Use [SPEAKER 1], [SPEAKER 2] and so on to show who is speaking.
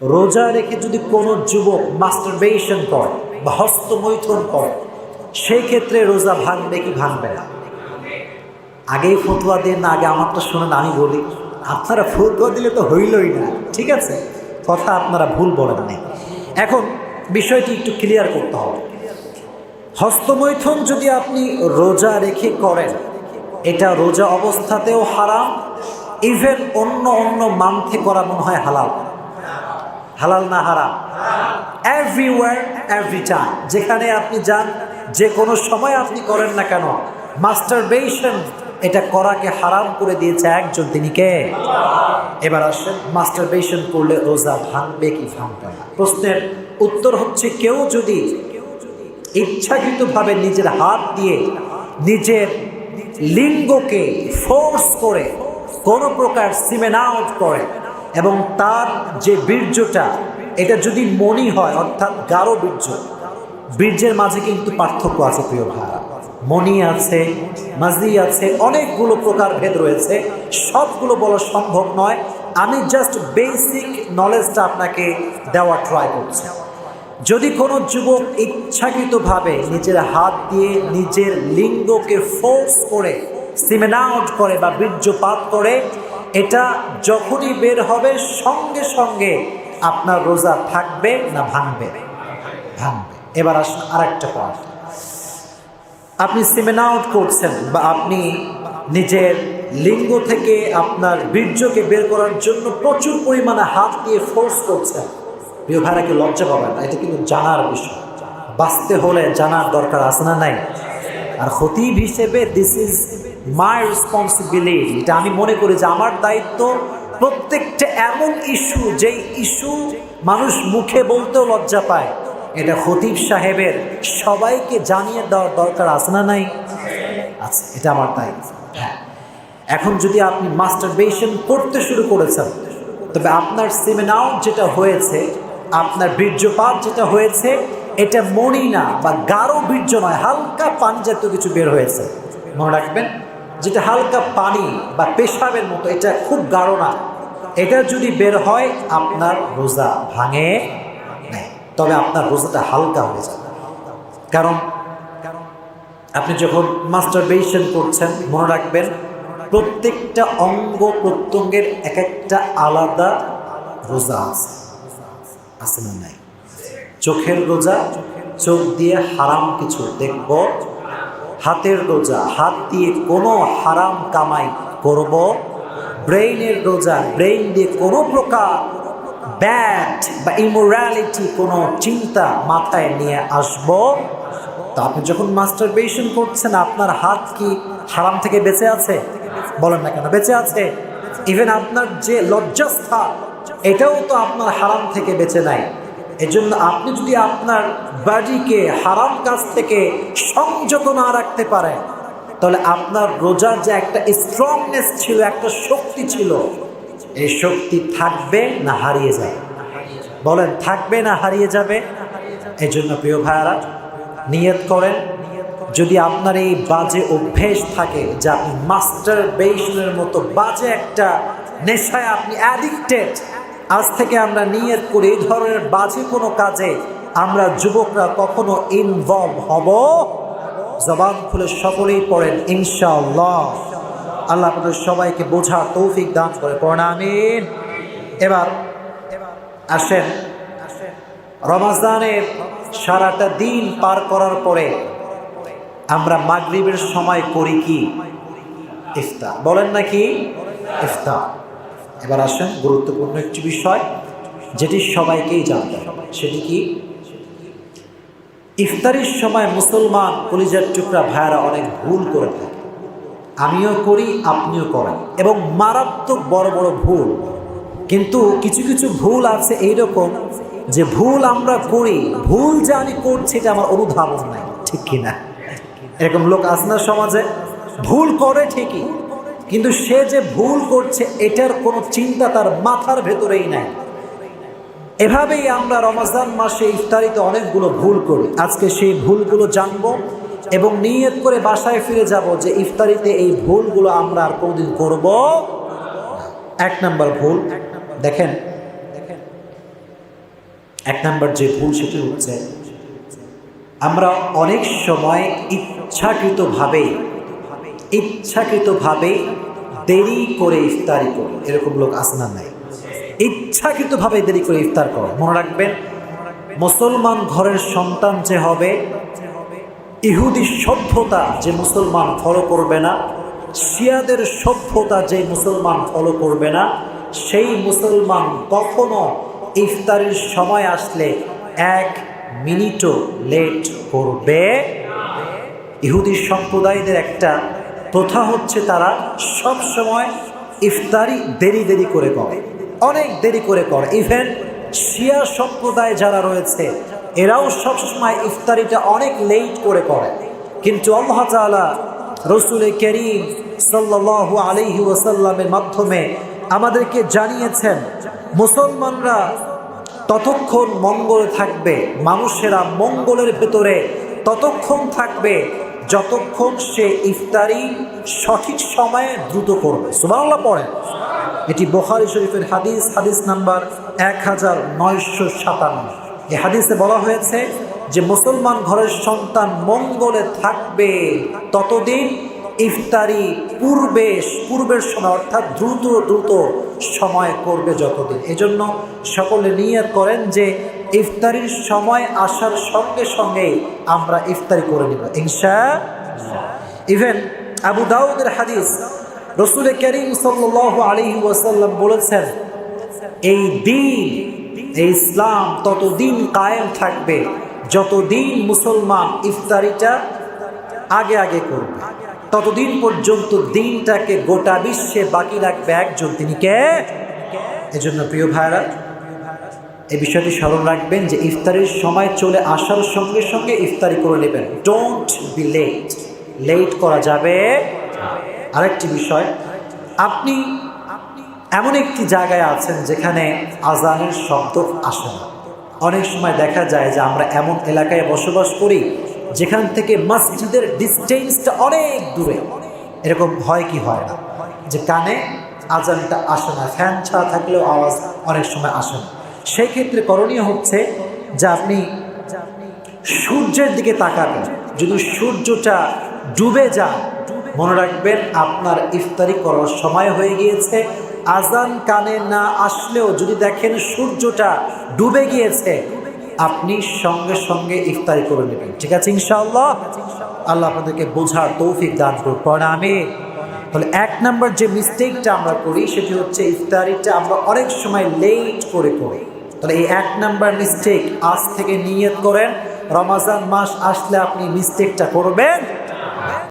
[SPEAKER 1] রোজা রেখে যদি কোনো যুবক মাস্টারবেশন করে বা হস্তমৈথুন করে, সেই ক্ষেত্রে রোজা ভাঙবে কি ভাঙবে না? আগেই ফতোয়া দেন না, আগে আমারটা শোনেন, আমি বলি। আপনারা ফতোয়া দিলে তো হইলই না, ঠিক আছে? কথা আপনারা ভুল বলেন নাই। এখন বিষয়টি একটু ক্লিয়ার করতে হবে। হস্তমৈথুন যদি আপনি রোজা রেখে করেন, এটা রোজা অবস্থাতেও হারাম, ইভেন অন্য অন্য মান্থে করা মনে হয় হালাল। হালাল না হারাম? এভরিওয়্যার, এভরি টাইম, যেখানে আপনি যান, যে কোনো সময় আপনি করেন না কেন, মাস্টারবেশন এটা করাকে হারাম করে দিয়েছে একজন, তিনি কে? এবার আসেন, মাস্টারবেশন করলে রোজা ভাঙবে কি ভাঙবে না? প্রশ্নের উত্তর হচ্ছে, কেউ যদি ইচ্ছাকৃতভাবে নিজের হাত দিয়ে নিজের লিঙ্গকে ফোর্স করে কোনো প্রকার সিমেন আউট করে, এবং তার যে বীর্যটা এটা যদি মণি হয়, অর্থাৎ গাঢ় বীর্য, বীর্যের মাঝে কিন্তু পার্থক্য আছে প্রিয় ভাইরা। মণি আছে, মাজি আছে, অনেকগুলো প্রকার ভেদ রয়েছে, সবগুলো বলা সম্ভব নয়। আমি জাস্ট বেসিক নলেজটা আপনাকে দেওয়া ট্রাই করছি। যদি কোনো যুবক ইচ্ছাকৃতভাবে নিজের হাত দিয়ে নিজের লিঙ্গকে ফোর্স করে সিমেন আউট করে বা বীর্যপাত করে, এটা যখনই বের হবে সঙ্গে সঙ্গে আপনার রোজা থাকবে না ভাঙবে? ভাঙবে। এবার আসুন আরেকটা পয়েন্ট। আপনি সিমেন আউট করছেন বা আপনি নিজের লিঙ্গ থেকে আপনার বীর্যকে বের করার জন্য প্রচুর পরিমাণে হাত দিয়ে ফোর্স করছেন, প্রিয় ভাইরা কি লজ্জা পাবেন না? এটা কিন্তু জানার বিষয়, বাঁচতে হলে জানার দরকার আছে না নাই? আর খতিব হিসেবে দিস ইজ মাই রেসপন্সিবিলিটি, এটা আমি মনে করি যে আমার দায়িত্ব। প্রত্যেকটা এমন ইস্যু, যেই ইস্যু মানুষ মুখে বলতেও লজ্জা পায়, এটা খতিব সাহেবের সবাইকে জানিয়ে দেওয়ার দরকার আছে না নাই? আচ্ছা, এটা আমার দায়িত্ব। হ্যাঁ, এখন যদি আপনি মাস্টারবেশন করতে শুরু করেছেন, তবে আপনার সিমেন আউট যেটা হয়েছে, আপনার বীর্যপাত যেটা হয়েছে, এটা মণি না বা গাঢ় বীর্য নয়, হালকা পানি জাতীয় কিছু বের হয়েছে। মনে রাখবেন, যেটা হালকা পানি বা পেশাবের মতো, এটা খুব গাঢ় না। এটা যদি বের হয়, আপনার রোজা ভাঙে নাই, তবে আপনার রোজাটা হালকা হয়ে যাবে। কারণ আপনি যখন মাস্টারবেশন করছেন, মনে রাখবেন প্রত্যেকটা অঙ্গ প্রত্যঙ্গের এক একটা আলাদা রোজা আছে, আছে না নাই? চোখের রোজা, চোখ দিয়ে হারাম কিছু দেখব। হাতের রোজা, হাত দিয়ে কোনো হারাম কামাই করব। ব্রেইনের রোজা, ব্রেইন দিয়ে কোনো প্রকার ব্যাড বা ইমোরালিটি, কোনো চিন্তা মাথায় নিয়ে আসব। তো আপনি যখন মাস্টারবেশন করছেন, আপনার হাত কি হারাম থেকে বেঁচে আছে? বলেন না কেন বেঁচে আছে? ইভেন আপনার যে লজ্জাস্থান, এটাও তো আপনার হারাম থেকে বেঁচে নাই। এজন্য আপনি যদি আপনার বডিকে হারাম কাজ থেকে সংযত না রাখতে পারেন, তাহলে আপনার রোজার যে একটা স্ট্রংনেস ছিল, একটা শক্তি ছিল, এই শক্তি থাকবে না হারিয়ে যাবে? বলেন, থাকবে না হারিয়ে যাবে? এই জন্য প্রিয় ভাইয়ারা, নিয়ত করেন, যদি আপনার এই বাজে অভ্যেস থাকে যে আপনি মাস্টারবেশনের মতো বাজে একটা নেশায় আপনি অ্যাডিক্টেড, আজ থেকে আমরা নিয়ত করি এই ধরনের বাজে কোনো কাজে আমরা যুবকরা কখনো ইনভলভ হব। জবান খুলে সকলেই পড়েন ইনশাআল্লাহ। আল্লাহ আপনাদের সবাইকে বোঝার তৌফিক দান করে, পড়েন আমিন। এবার আসেন, রমজানের সারাটা দিন পার করার পরে আমরা মাগরিবের সময় করি কি? ইফতার। বলেন নাকি? ইফতার। এবার আসেন গুরুত্বপূর্ণ একটি বিষয়, যেটি সবাইকেই জানতে হবে। সেটি কি? ইফতারির সময় মুসলমান কলিজার টুকরা ভাইয়ারা অনেক ভুল করে থাকে। আমিও করি, আপনিও করেন, এবং মারাত্মক বড় বড় ভুল। কিন্তু কিছু কিছু ভুল আছে এইরকম যে ভুল আমরা করি, ভুল যে আমি করছি এটা আমার অনুধাবন নাই, ঠিক কিনা? এরকম লোক আছে না সমাজে? ভুল করে ঠিকই, কিন্তু সে যে ভুল করছে এটার কোনো চিন্তা তার মাথার ভেতরেই নাই। এভাবেই আমরা রমজান মাসে ইফতারিতে অনেকগুলো ভুল করি। আজকে সেই ভুলগুলো জানবো এবং নিয়ত করে বাসায় ফিরে যাব যে ইফতারিতে এই ভুলগুলো আমরা আর কোনদিন করব। এক নাম্বার ভুল, দেখেন, এক নাম্বার যে ভুল সেটি হচ্ছে আমরা অনেক সময় ইচ্ছাকৃতভাবে দেরি করে ইফতারি করি। এরকম লোক আছে না নাই? ইচ্ছাকৃতভাবে দেরি করে ইফতার করে। মনে রাখবেন, মুসলমান ঘরের সন্তান যে হবে, ইহুদি সভ্যতা যে মুসলমান ফলো করবে না, শিয়াদের সভ্যতা যে মুসলমান ফলো করবে না, সেই মুসলমান কখনো ইফতারের সময় আসলে 1 মিনিটও লেট করবে। ইহুদি সম্প্রদায়দের একটা প্রথা হচ্ছে তারা সব সময় ইফতারি দেরি করে করে, অনেক দেরি করে করে। ইভেন শিয়া সম্প্রদায় যারা রয়েছে এরাও সবসময় ইফতারিটা অনেক লেট করে করে। কিন্তু আল্লাহ তাআলা রাসূল করিম সাল্লাল্লাহু আলাইহি ওয়াসাল্লামের মাধ্যমে আমাদেরকে জানিয়েছেন, মুসলমানরা ততক্ষণ মঙ্গলে থাকবে, মানুষেরা মঙ্গলের ভেতরে ততক্ষণ থাকবে যতক্ষণ সে ইফতারি সঠিক সময়ে দ্রুত করবে। সুবহানাল্লাহ পড়েন। এটি বুখারী শরীফের হাদিস নাম্বার 1957। এই হাদিসে বলা হয়েছে যে মুসলমান ঘরের সন্তান মঙ্গলে থাকবে ততদিন ইফতারি পূর্বের সময়, অর্থাৎ দ্রুত সময় করবে যতদিন। এজন্য সকলে নিয়ত করেন যে ইফতারির সময় আসার সঙ্গে সঙ্গে আমরা ইফতারি করে নিব ইনশাআল্লাহ। ইভেন আবু দাউদের হাদিস, রাসূল করিম সাল্লাল্লাহু আলাইহি ওয়াসাল্লাম বলেছেন, এই দিন, এই ইসলাম ততদিন কায়েম থাকবে যতদিন মুসলমান ইফতারিটা আগে করবে, ততদিন পর্যন্ত দিনটাকে গোটা বিশ্বে বাকি রাখবে একজন, তিনি কে? এজন্য প্রিয় ভাইরা, এই বিষয়টি স্মরণ রাখবেন যে ইফতারের সময় চলে আসার সঙ্গে সঙ্গে ইফতারি করে নেবেন। ডোন্ট বি লেট করা যাবে। আরেকটি বিষয়, আপনি এমন একটি জায়গায় আছেন যেখানে আজানের শব্দ আসে না। অনেক সময় দেখা যায় যে আমরা এমন এলাকায় বসবাস করি যেখান থেকে মসজিদের ডিস্টেন্সটা অনেক দূরে। এরকম হয় কি হয় না যে কানে আজানটা আসে না, ফ্যান ছাড়া থাকলেও আওয়াজ অনেক সময় আসে না। সেই ক্ষেত্রে করণীয় হচ্ছে যে আপনি সূর্যের দিকে তাকাবেন। যদি সূর্যটা ডুবে যায়, মনে রাখবেন আপনার ইফতারি করার সময় হয়ে গিয়েছে। আজান কানে না আসলেও যদি দেখেন সূর্যটা ডুবে গিয়েছে, আপনি সঙ্গে সঙ্গে ইফতারি করে নেবেন। ঠিক আছে ইনশাআল্লাহ? আল্লাহ আপনাদেরকে বোঝার তৌফিক দান করুন। আমিন। তাহলে 1 নাম্বার যে মিস্টেকটা আমরা করি সেটি হচ্ছে ইফতারিটা আমরা অনেক সময় লেট করে করি। তাহলে এই 1 নাম্বার মিস্টেক আজ থেকে নিয়ত করেন, রমজান মাস আসলে আপনি মিস্টেকটা করবেন